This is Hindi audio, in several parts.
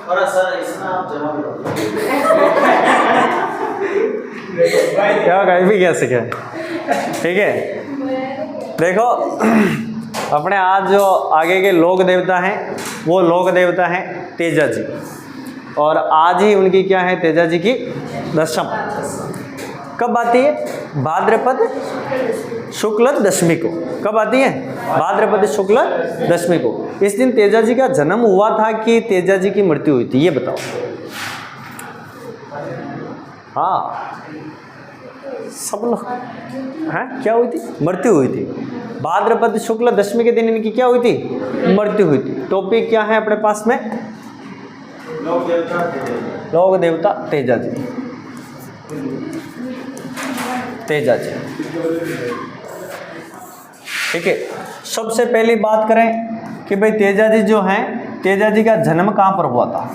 और सर इसमें आप जमा करो। क्या कहीं भी कैसे क्या, ठीक है। देखो अपने आज जो आगे के लोक देवता हैं वो लोक देवता हैं तेजा जी, और आज ही उनकी क्या है तेजा जी की दशम। कब आती है? भाद्रपद शुक्ल दशमी को। कब आती है? भाद्रपद शुक्ल दशमी को। इस दिन तेजा जी का जन्म हुआ था कि तेजा जी की मृत्यु हुई थी, ये बताओ। हाँ सब लोग हैं, क्या हुई थी? मृत्यु हुई थी। भाद्रपद शुक्ल दशमी के दिन इनकी क्या हुई थी? मृत्यु हुई थी। टॉपिक क्या है अपने पास में? लोक देवता तेजा जी। तेजा जी, ठीक है। सबसे पहली बात करें कि भाई तेजा जी जो हैं, तेजा जी का जन्म कहाँ पर हुआ था?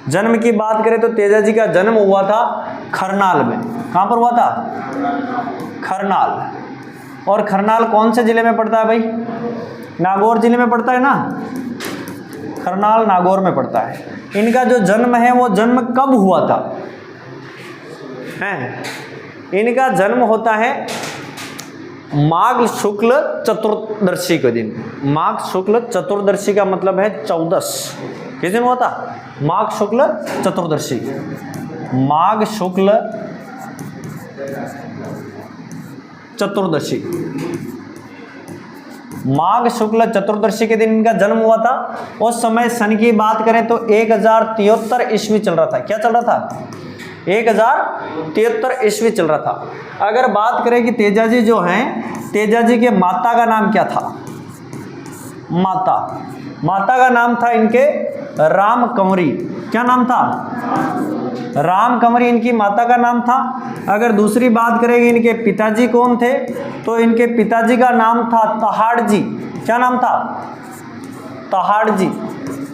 जन्म की बात करें तो तेजा जी का जन्म हुआ था खरनाल में। कहाँ पर हुआ था? खरनाल। और खरनाल कौन से जिले में पड़ता है भाई? नागौर जिले में पड़ता है ना। खरनाल नागौर में पड़ता है। इनका जो जन्म है वो जन्म कब हुआ था? हैं, इनका जन्म होता है माघ शुक्ल चतुर्दशी के दिन। माघ शुक्ल चतुर्दशी का मतलब है 14। किस दिन हुआ था? माघ शुक्ल चतुर्दशी। माघ शुक्ल चतुर्दशी, माघ शुक्ल चतुर्दशी के दिन इनका जन्म हुआ था। उस समय सन की बात करें तो 1073 ईस्वी चल रहा था। क्या चल रहा था? 1073 ईस्वी चल रहा था। अगर बात करें कि तेजा जी जो हैं, तेजा जी के माता का नाम क्या था? माता का नाम था इनके राम कंवरी। क्या नाम था? राम कंवरी इनकी माता का नाम था। अगर दूसरी बात करेंगे इनके पिताजी कौन थे, तो इनके पिताजी का नाम था तहाड़ जी। क्या नाम था? तहाड़ जी।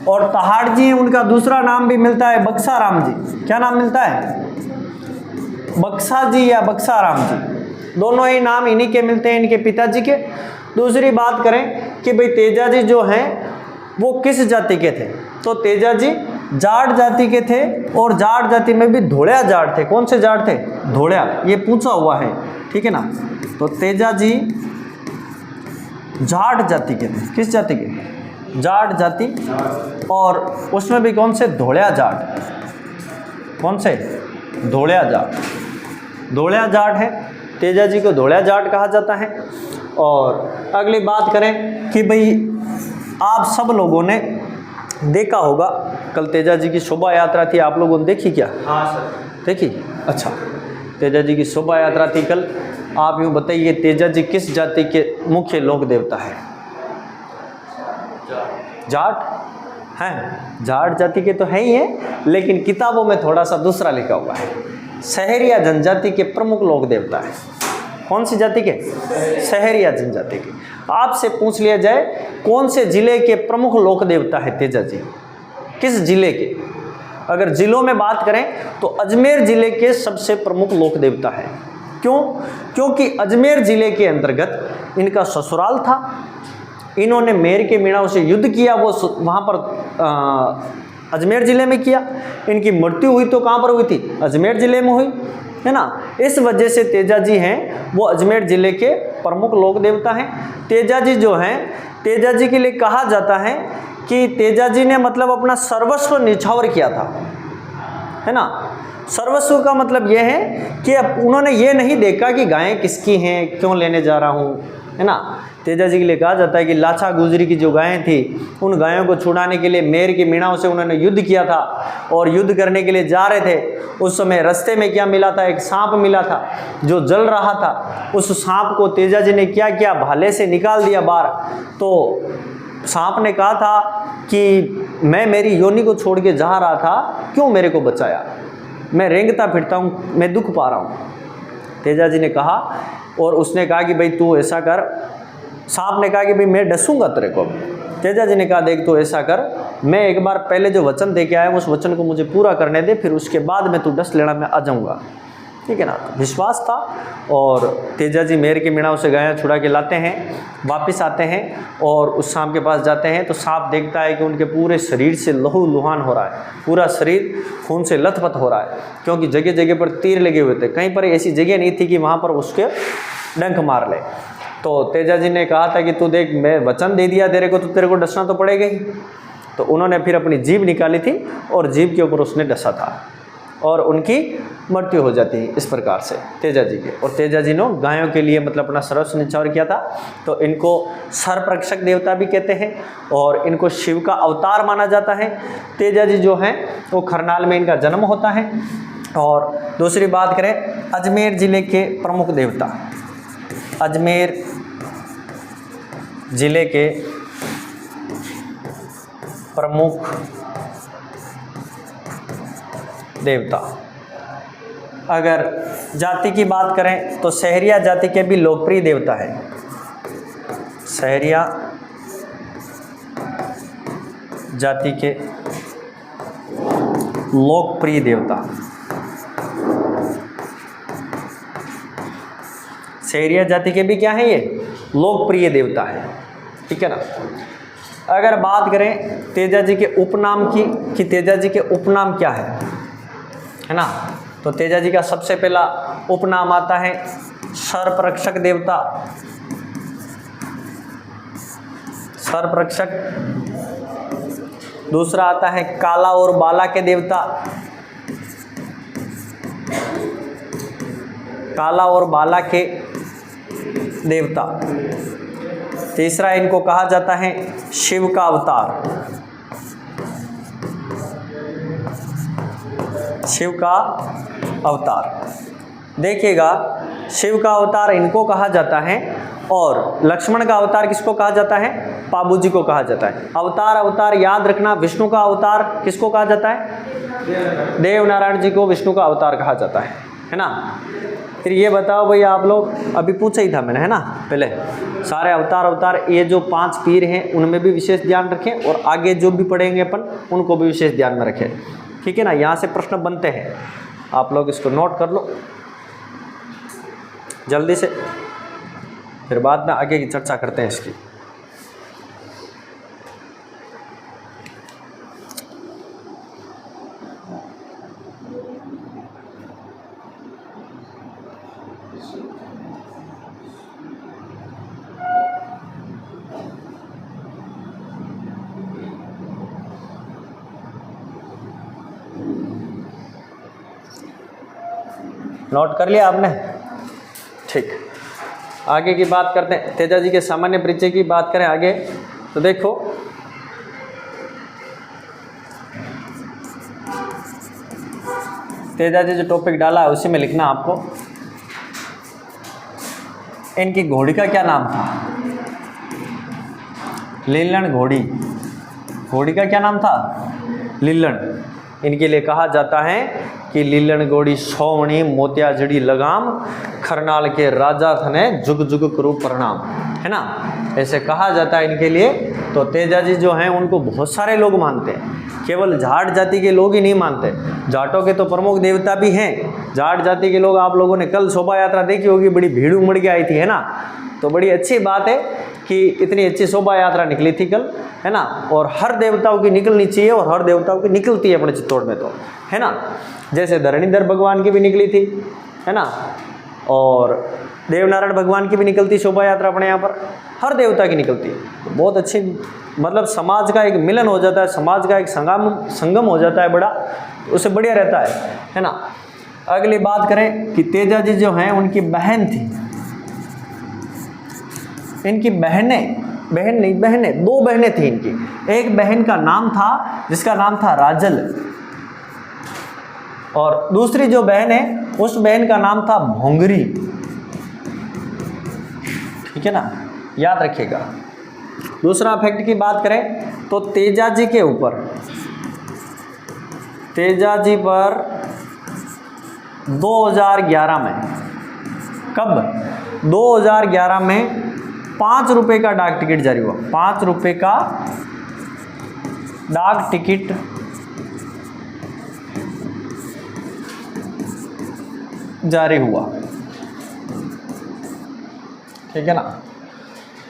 और तहाड़ जी उनका दूसरा नाम भी मिलता है बक्सा राम जी। क्या नाम मिलता है? बक्सा जी या बक्सा राम जी, दोनों ही नाम इन्हीं के मिलते हैं, इनके पिताजी के। दूसरी बात करें कि भाई तेजा जी जो हैं वो किस जाति के थे, तो तेजा जी जाट जाति के थे, और जाट जाति में भी धोड़िया जाट थे। कौन से जाट थे? धोड़िया। ये पूछा हुआ है, ठीक है ना। तो तेजा जी जाट जाति के थे। किस जाति के? जाट जाति। और उसमें भी कौन से? धोड़िया जाट। कौन से? धोड़िया जाट। धोड़िया जाट है, तेजा जी को धोड़िया जाट कहा जाता है। और अगली बात करें कि भाई आप सब लोगों ने देखा होगा कल तेजा जी की शोभा यात्रा थी, आप लोगों ने देखी क्या? हाँ सर। देखी? अच्छा, तेजा जी की शोभा यात्रा थी कल। आप यूँ बताइए तेजा जी किस जाति के मुख्य लोक देवता है? जाट हैं। जाट जाति के तो है ही है, लेकिन किताबों में थोड़ा सा दूसरा लिखा हुआ है। सहरिया जनजाति के प्रमुख लोक देवता है। कौन सी जाति के? सहरिया जनजाति के। आपसे पूछ लिया जाए कौन से जिले के प्रमुख लोक देवता है तेजा जी, किस जिले के? अगर जिलों में बात करें तो अजमेर जिले के सबसे प्रमुख लोक देवता है। क्यों? क्योंकि अजमेर जिले के अंतर्गत इनका ससुराल था। इन्होंने मेर के मीणाओं से युद्ध किया, वो वहाँ पर अजमेर जिले में किया। इनकी मृत्यु हुई तो कहाँ पर हुई थी? अजमेर जिले में हुई, है ना। इस वजह से तेजा जी हैं वो अजमेर जिले के प्रमुख लोक देवता हैं। तेजा जी जो हैं, तेजा जी के लिए कहा जाता है कि तेजा जी ने मतलब अपना सर्वस्व निछावर किया था, है ना। सर्वस्व का मतलब यह है कि अब उन्होंने ये नहीं देखा कि गायें किसकी हैं, क्यों लेने जा रहा हूँ, है ना। तेजा जी के लिए कहा जाता है कि लाछा गुजरी की जो गायें थी, उन गायों को छुड़ाने के लिए मेर की मीणाओं से उन्होंने युद्ध किया था। और युद्ध करने के लिए जा रहे थे, उस समय रास्ते में क्या मिला था? एक सांप मिला था जो जल रहा था। उस सांप को तेजा जी ने क्या किया? भाले से निकाल दिया बाहर। तो सांप ने कहा था कि मैं मेरी योनि को छोड़ के जा रहा था, क्यों मेरे को बचाया? मैं रेंगता फिरता हूँ, मैं दुख पा रहा हूँ। तेजा जी ने कहा, और उसने कहा कि भाई तू ऐसा कर। सांप ने कहा कि भाई मैं डसूंगा तेरे को। तेजा जी ने कहा देख तू ऐसा कर, मैं एक बार पहले जो वचन दे के आया उस वचन को मुझे पूरा करने दे, फिर उसके बाद मैं तू डस लेना, मैं आ जाऊँगा। ठीक है ना। तो विश्वास था और तेजा जी मेहर के मीणाओं से गायें छुड़ा के लाते हैं, वापस आते हैं और उस सांप के पास जाते हैं तो सांप देखता है कि उनके पूरे शरीर से लहू लुहान हो रहा है, पूरा शरीर खून से लथपथ हो रहा है, क्योंकि जगह जगह पर तीर लगे हुए थे, कहीं पर ऐसी जगह नहीं थी कि वहाँ पर उसके डंक मार ले। तो तेजा जी ने कहा था कि तू देख, मैं वचन दे दिया तेरे को तो तेरे को डसना तो पड़ेगा ही। तो उन्होंने फिर अपनी जीभ निकाली थी और जीभ के ऊपर उसने डसा था और उनकी मृत्यु हो जाती है इस प्रकार से तेजा जी के। और तेजा जी ने गायों के लिए मतलब अपना सर्वस्व न्यौछावर किया था। तो इनको सर्परक्षक देवता भी कहते हैं और इनको शिव का अवतार माना जाता है। तेजा जी जो हैं वो खरनाल में इनका जन्म होता है। और दूसरी बात करें, अजमेर जिले के प्रमुख देवता, अजमेर जिले के प्रमुख देवता, अगर जाति की बात करें तो सहरिया जाति के भी लोकप्रिय देवता है। सहरिया जाति के लोकप्रिय देवता, सहरिया जाति के भी क्या है, ये लोकप्रिय देवता है, ठीक है ना। अगर बात करें तेजा जी के उपनाम की कि तेजा जी के उपनाम क्या है ना, तो तेजा जी का सबसे पहला उपनाम आता है सर्परक्षक देवता, सर्परक्षक। दूसरा आता है काला और बाला के देवता, काला और बाला के देवता। तीसरा इनको कहा जाता है शिव का अवतार, शिव का अवतार। देखिएगा, शिव का अवतार इनको कहा जाता है और लक्ष्मण का अवतार किसको कहा जाता है, पाबू जी को कहा जाता है। अवतार अवतार याद रखना, विष्णु का अवतार किसको कहा जाता है, देव नारायण जी को विष्णु का अवतार कहा जाता है ना। फिर ये बताओ भैया, आप लोग अभी पूछा ही था मैंने, है ना, पहले सारे अवतार, ये जो 5 पीर हैं उनमें भी विशेष ध्यान रखें और आगे जो भी पढ़ेंगे अपन उनको भी विशेष ध्यान में रखें, ठीक है ना। यहाँ से प्रश्न बनते हैं, आप लोग इसको नोट कर लो जल्दी से, फिर बाद में आगे की चर्चा करते हैं इसकी। नोट कर लिया आपने, ठीक। आगे की बात करते हैं, तेजा जी के सामान्य परिचय की बात करें आगे, तो देखो तेजा जी जो टॉपिक डाला है उसी में लिखना आपको। इनकी घोड़ी का क्या नाम था, लीलन घोड़ी, घोड़ी का क्या नाम था, लीलन। इनके लिए कहा जाता है कि लीलन घोड़ी सोवणी मोतिया जड़ी लगाम, खरनाल के राजा थने जुग जुग करू प्रणाम, है ना, ऐसे कहा जाता है इनके लिए। तो तेजा जी जो हैं उनको बहुत सारे लोग मानते हैं, केवल जाट जाति के लोग ही नहीं मानते, जाटों के तो प्रमुख देवता भी हैं। जाट जाति के लोग, आप लोगों ने कल शोभा यात्रा देखी होगी, बड़ी भीड़ उमड़ के आई थी, है ना। तो बड़ी अच्छी बात है कि इतनी अच्छी शोभा यात्रा निकली थी कल, है ना। और हर देवताओं की निकलनी चाहिए और हर देवताओं की निकलती है अपने चित्तौड़ में, तो है ना। जैसे धरणीधर भगवान की भी निकली थी, है ना, और देवनारायण भगवान की भी निकलती शोभा यात्रा अपने यहाँ पर, हर देवता की निकलती है। तो बहुत अच्छी, मतलब समाज का एक मिलन हो जाता है, समाज का एक संगम हो जाता है बड़ा, उससे बढ़िया रहता है ना। अगली बात करें कि तेजा जी जो हैं उनकी बहन थी, इनकी बहनें 2 बहनें थी इनकी। एक बहन का नाम था, जिसका नाम था राजल, और दूसरी जो बहन है उस बहन का नाम था भोंगरी, ठीक है ना, याद रखिएगा। दूसरा फैक्ट की बात करें तो तेजा जी के ऊपर, तेजा जी पर 2011 में, कब, 2011 में 5 रुपए का डाक टिकट जारी हुआ। 5 रुपए का डाक टिकट जारी हुआ। ठीक है ना।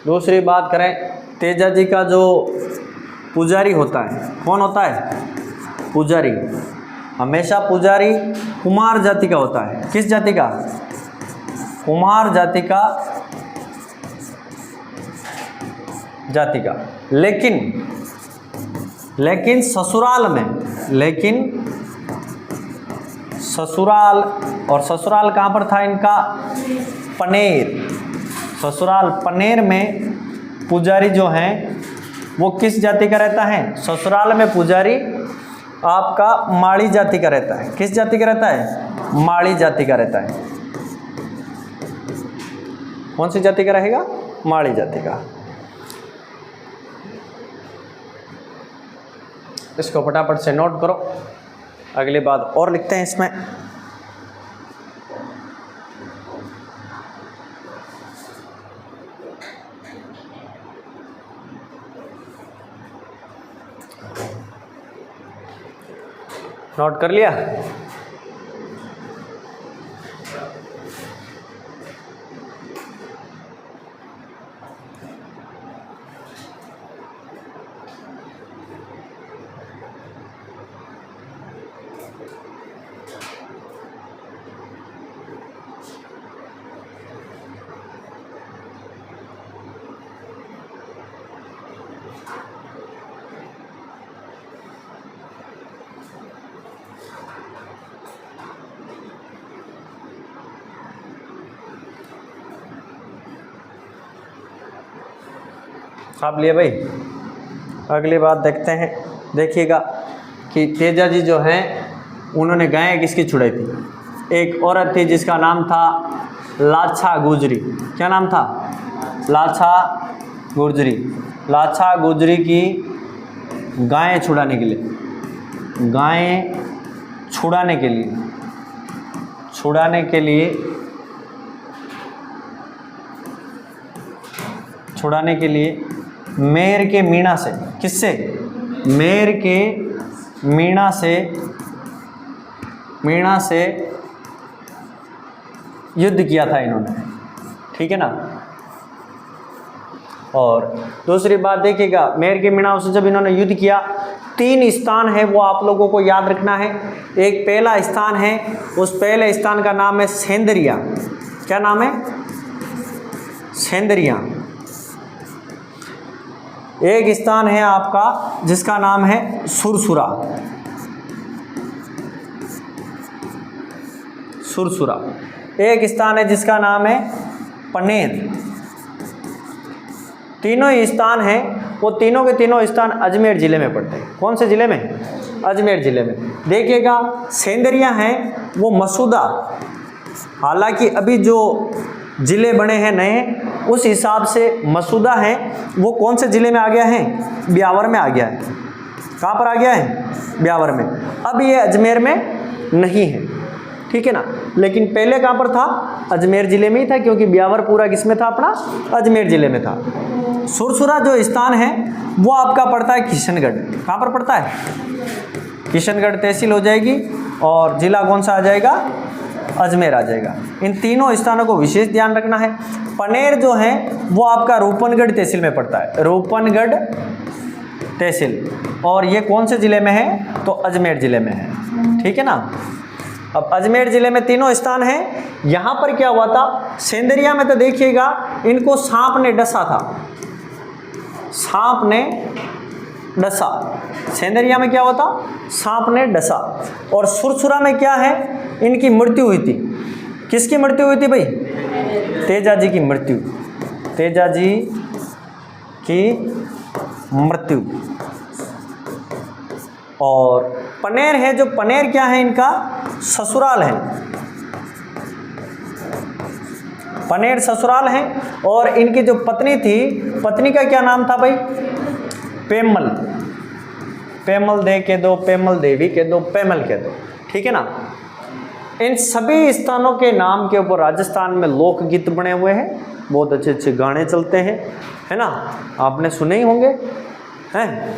दूसरी बात करें, तेजा जी का जो पुजारी होता है, कौन होता है? पुजारी। हमेशा पुजारी कुमार जाति का होता है। किस जाति का? कुमार जाति का, लेकिन ससुराल में, ससुराल, और ससुराल कहाँ पर था इनका? पनेर। ससुराल पनेर में पुजारी जो हैं वो किस जाति का रहता है? ससुराल में पुजारी आपका माड़ी जाति का रहता है। किस जाति का रहता है? माड़ी जाति का रहता है। कौन सी जाति का रहेगा? माड़ी जाति का। इसको फटाफट से नोट करो, अगली बात और लिखते हैं इसमें। नोट कर लिया? आप लिए भाई? अगली बात देखते हैं। देखिएगा कि तेजा जी जो हैं उन्होंने गायें किसकी छुड़ाई थी? एक औरत थी जिसका नाम था लाछा गुजरी। क्या नाम था? लाछा गुजरी। लाछा गुजरी की गायें छुड़ाने के लिए, छुड़ाने के लिए मेर के मीणा से, किससे? मेर के मीणा से युद्ध किया था इन्होंने। ठीक है ना। और दूसरी बात देखिएगा, मेर के मीणा से जब इन्होंने युद्ध किया, 3 स्थान है वो आप लोगों को याद रखना है। एक पहला स्थान है, उस पहले स्थान का नाम है सेंदरिया। क्या नाम है? सेंदरिया। एक स्थान है आपका जिसका नाम है सुरसुरा। एक स्थान है जिसका नाम है पनेर। तीनों ही स्थान हैं, वो तीनों के तीनों स्थान अजमेर जिले में पड़ते हैं। कौन से जिले में? अजमेर जिले में। देखिएगा सेंदरिया है वो मसूदा, हालांकि अभी जो जिले बने हैं नए उस हिसाब से मसूदा है वो कौन से जिले में आ गया है? ब्यावर में आ गया है। कहाँ पर आ गया है? ब्यावर में। अब ये अजमेर में नहीं है। ठीक है ना। लेकिन पहले कहाँ पर था? अजमेर जिले में ही था, क्योंकि ब्यावर पूरा किस में था? अपना अजमेर जिले में था। सुरसुरा जो स्थान है वो आपका पड़ता है किशनगढ़। कहाँ पर पड़ता है? किशनगढ़ तहसील हो जाएगी और जिला कौन सा आ जाएगा? अजमेर आ जाएगा। इन तीनों स्थानों को विशेष ध्यान रखना है। पनेर जो है वो आपका रूपनगढ़ तहसील में पड़ता है, रूपनगढ़ तहसील। और ये कौन से ज़िले में है? तो अजमेर ज़िले में है। ठीक है ना। अब अजमेर ज़िले में तीनों स्थान हैं। यहाँ पर क्या हुआ था? सेंदरिया में तो देखिएगा इनको सांप ने डसा था, सांप ने डसा। सेंदरिया में क्या हुआ था? सांप ने डसा। और सुरसुरा में क्या है? इनकी मृत्यु हुई थी। किसकी मृत्यु हुई थी भाई? तेजा जी की मृत्यु। तेजा जी की मृत्यु। और पनेर है, जो पनेर क्या है? इनका ससुराल है। पनेर ससुराल है। और इनकी जो पत्नी थी, पत्नी का क्या नाम था भाई? पेमल। पेमल दे के दो, पेमल देवी के दो, पेमल के दो। ठीक है ना। इन सभी स्थानों के नाम के ऊपर राजस्थान में लोकगीत बने हुए हैं, बहुत अच्छे अच्छे गाने चलते हैं, है ना। आपने सुने ही होंगे, हैं।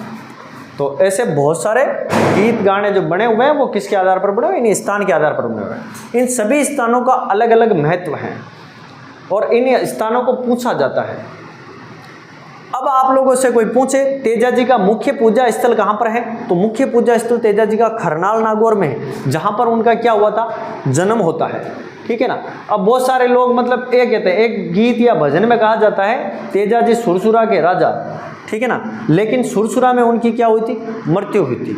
तो ऐसे बहुत सारे गीत गाने जो बने हुए हैं वो किसके आधार पर बने हुए हैं? इन स्थान के आधार पर बने हुए हैं। इन सभी स्थानों का अलग अलग महत्व है और इन स्थानों को पूछा जाता है। अब आप लोगों से कोई पूछे तेजा जी का मुख्य पूजा स्थल कहाँ पर है, तो मुख्य पूजा स्थल तेजा जी का खरनाल नागौर में है, जहाँ पर उनका क्या हुआ था, जन्म होता है। ठीक है ना। अब बहुत सारे लोग मतलब ये कहते हैं, एक गीत या भजन में कहा जाता है तेजा जी सुरसुरा के राजा, ठीक है ना, लेकिन सुरसुरा में उनकी क्या हुई थी, मृत्यु हुई थी।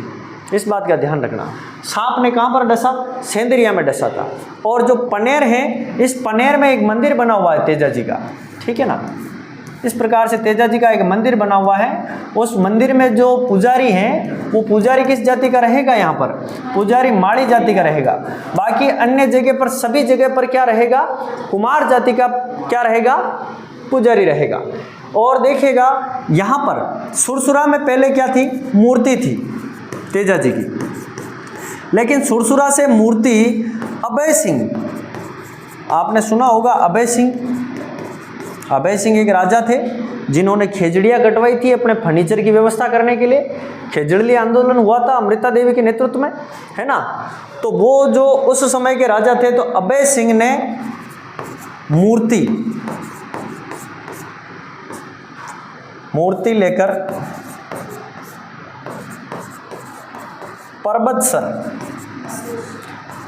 इस बात का ध्यान रखना। सांप ने कहाँ पर डसा, सेंदरिया में डसा था। और जो पनेर है, इस पनेर में एक मंदिर बना हुआ है तेजा जी का, ठीक है ना। इस प्रकार से तेजा जी का एक मंदिर बना हुआ है। उस मंदिर में जो पुजारी हैं वो पुजारी किस जाति का रहेगा, यहाँ पर पुजारी माड़ी जाति का रहेगा। बाकी अन्य जगह पर, सभी जगह पर क्या रहेगा, कुमार जाति का क्या रहेगा, पुजारी रहेगा। और देखिएगा यहाँ पर सुरसुरा में पहले क्या थी, मूर्ति थी तेजा जी की, लेकिन सुरसुरा से मूर्ति अभय सिंह, आपने सुना होगा अभय सिंह। अभय सिंह एक राजा थे जिन्होंने खेजड़ियाँ कटवाई थी अपने फर्नीचर की व्यवस्था करने के लिए। खेजड़ी आंदोलन हुआ था अमृता देवी के नेतृत्व में, है ना। तो वो जो उस समय के राजा थे, तो अभय सिंह ने मूर्ति लेकर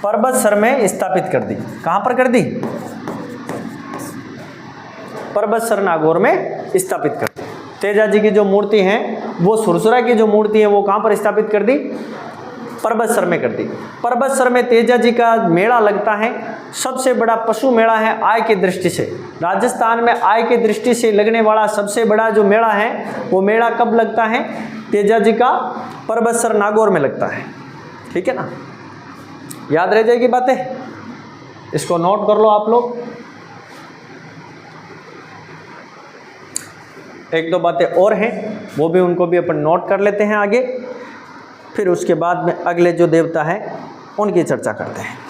पर्वतसर में स्थापित कर दी। कहाँ पर कर दी, पर्वतसर नागौर में स्थापित कर दी। तेजा जी की जो मूर्ति है वो सुरसुरा की जो मूर्ति है वो कहाँ पर स्थापित कर दी, पर्वतसर में कर दी। पर्वतसर में तेजा जी का मेला लगता है, सबसे बड़ा पशु मेला है आय की दृष्टि से। राजस्थान में आय की दृष्टि से लगने वाला सबसे बड़ा जो मेला है वो मेला कब लगता है, तेजा जी का पर्वतसर नागौर में लगता है। ठीक है ना, याद रह जाएगी बातें, इसको नोट कर लो आप लोग। एक दो बातें और हैं वो भी, उनको भी अपन नोट कर लेते हैं आगे, फिर उसके बाद में अगले जो देवता हैं उनकी चर्चा करते हैं।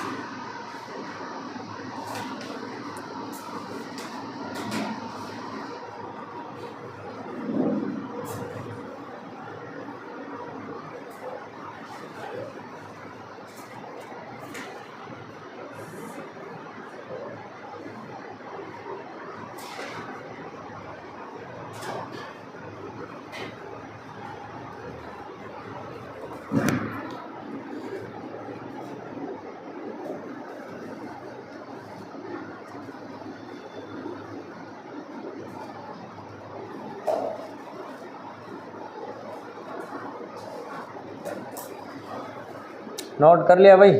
नोट कर लिया भाई,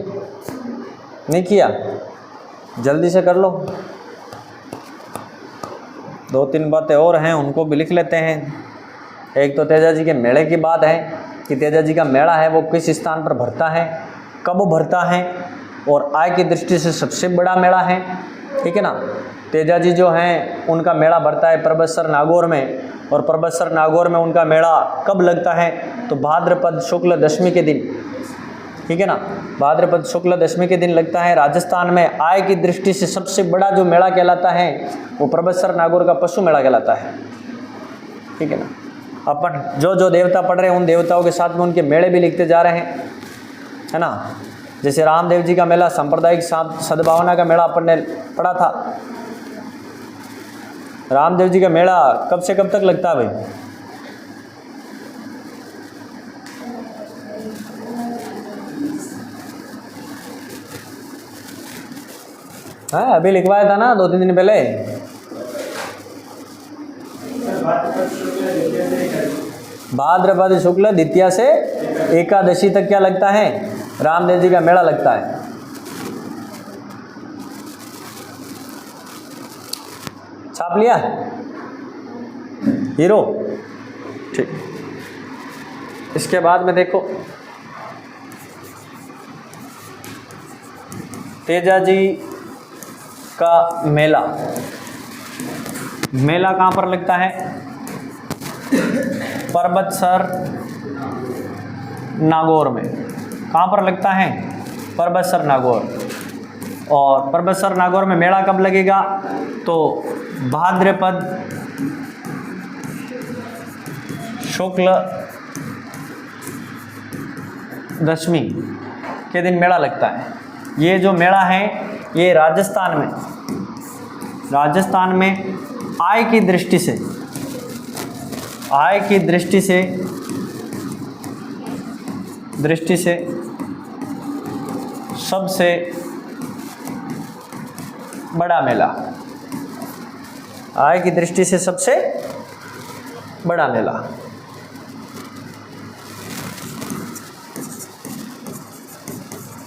नहीं किया जल्दी से कर लो। दो तीन बातें और हैं उनको भी लिख लेते हैं। एक तो तेजा जी के मेले की बात है कि तेजा जी का मेला है वो किस स्थान पर भरता है, कब भरता है, और आय की दृष्टि से सबसे बड़ा मेला है। ठीक है ना, तेजा जी जो हैं उनका मेला भरता है पर्वतसर नागौर में, और पर्वतसर नागौर में उनका मेला कब लगता है, तो भाद्रपद शुक्ल दशमी के दिन। ठीक है ना, भाद्रपद शुक्ल दशमी के दिन लगता है। राजस्थान में आय की दृष्टि से सबसे बड़ा जो मेला कहलाता है वो पर्वतसर नागौर का पशु मेला कहलाता है। ठीक है ना, अपन जो जो देवता पढ़ रहे हैं उन देवताओं के साथ में उनके मेले भी लिखते जा रहे हैं, है ना। जैसे रामदेव जी का मेला, सांप्रदायिक सद्भावना का मेला अपन ने पढ़ा था। रामदेव जी का मेला कब से कब तक लगता है भाई? हाँ, अभी लिखवाया था ना 2-3 दिन पहले। भाद्रपद शुक्ल द्वितीया से एकादशी तक क्या लगता है, रामदेव जी का मेला लगता है। छाप लिया हीरो? ठीक। इसके बाद में देखो तेजा जी का मेला कहाँ पर लगता है? पर्वतसर नागौर में। कहाँ पर लगता है? पर्वतसर नागौर। और पर्वतसर नागौर में मेला कब लगेगा? तो भाद्रपद शुक्ल दशमी के दिन मेला लगता है। ये जो मेला है ये राजस्थान में आय की दृष्टि से सबसे बड़ा मेला, आय की दृष्टि से सबसे बड़ा मेला।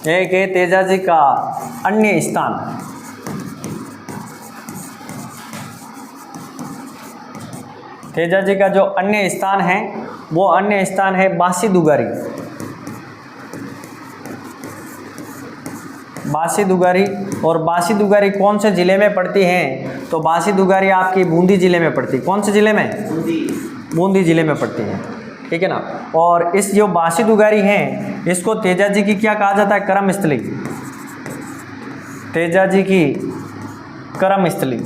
एक है तेजाजी का अन्य स्थान, तेजाजी का जो अन्य स्थान है वो अन्य स्थान है बासी दुगारी। बासी दुगारी, और बासी दुगारी कौन से ज़िले में पड़ती है? तो बासी दुगारी आपकी बूंदी ज़िले में पड़ती है। कौन से ज़िले में? बूंदी ज़िले में पड़ती है, ठीक है ना। और इस जो बासी दुगारी है इसको तेजाजी की क्या कहा जाता है? कर्म स्थली। तेजाजी की कर्म स्थली।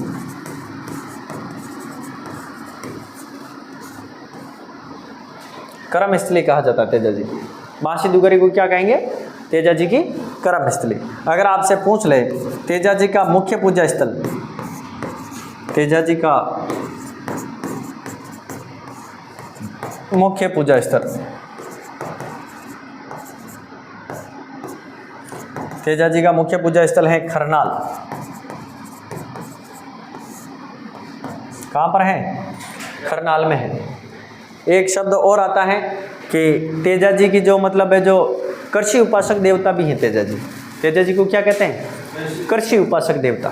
कर्म स्थली कहा जाता है तेजाजी। बासी दुगारी को क्या कहेंगे? तेजाजी की कर्म स्थली। अगर आपसे पूछ ले तेजाजी का मुख्य पूजा स्थल, तेजाजी का मुख्य पूजा स्थल, तेजाजी का मुख्य पूजा स्थल है खरनाल। कहाँ पर है? खरनाल में है। एक शब्द और आता है कि तेजाजी की जो मतलब है, जो कृषि उपासक देवता भी हैं तेजाजी। तेजाजी को क्या कहते हैं? कृषि उपासक देवता।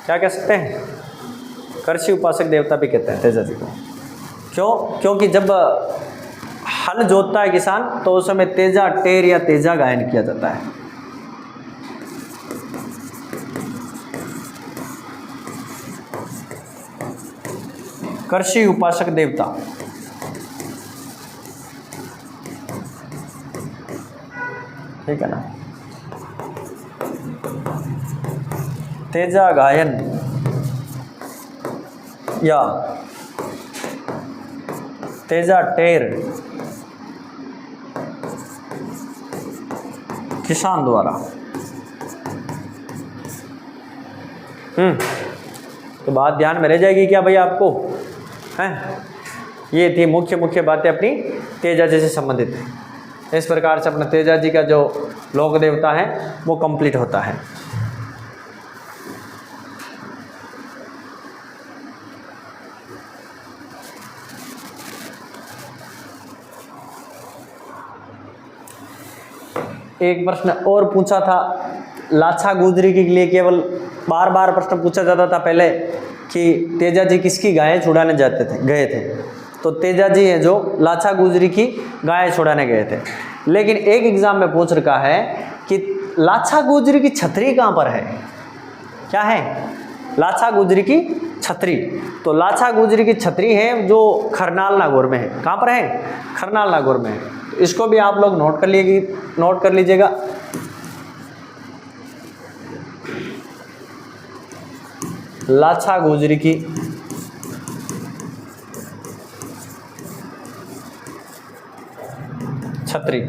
क्या कह सकते हैं? कृषि उपासक देवता भी कहते हैं तेजाजी को। क्यों? क्योंकि जब हल जोतता है किसान तो उस समय तेजा टेर या तेजा गायन किया जाता है। कृषि उपासक देवता। ठीक है ना। तेजा गायन या तेजा टेर किसान द्वारा। तो बात ध्यान में रह जाएगी क्या भाई आपको? हैं? ये थी मुख्य बातें अपनी तेजाजी से संबंधित। इस प्रकार से अपना तेजाजी का जो लोक देवता है वो कंप्लीट होता है। एक प्रश्न और पूछा था लाछा गुजरी के लिए, केवल बार बार प्रश्न पूछा जाता था पहले कि तेजाजी किसकी गायें छुड़ाने गए थे। तो तेजाजी है जो लाछा गुजरी की गायें छुड़ाने गए थे। लेकिन एक एग्जाम में पूछ रखा है कि लाछा गुजरी की छतरी कहाँ पर है? क्या है? लाछा गुजरी की छतरी। तो लाछा गुजरी की छतरी है जो खरनाल नागौर में है। कहाँ पर है? खरनाल नागौर में है। तो इसको भी आप लोग नोट कर लीजिएगा। लाछा गुजरी की छतरी,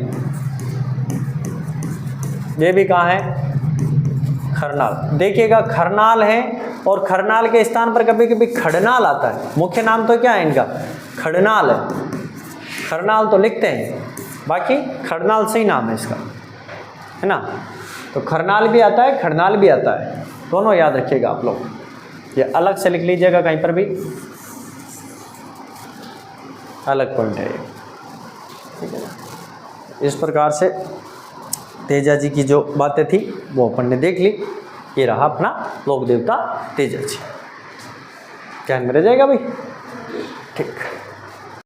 ये भी कहाँ है? खरनाल। देखिएगा खरनाल है, और खरनाल के स्थान पर कभी कभी खड़नाल आता है। मुख्य नाम तो क्या है इनका? खड़नाल है। खरनाल तो लिखते हैं, बाकी खड़नाल सही नाम है इसका, है ना। तो खरनाल भी आता है, खड़नाल भी आता है, दोनों याद रखिएगा आप लोग। ये अलग से लिख लीजिएगा, कहीं पर भी अलग पॉइंट है, ठीक है ना। इस प्रकार से तेजाजी की जो बातें थी वो अपन ने देख ली। ये रहा अपना लोक देवता तेजाजी। ध्यान में रह जाएगा भाई, ठीक।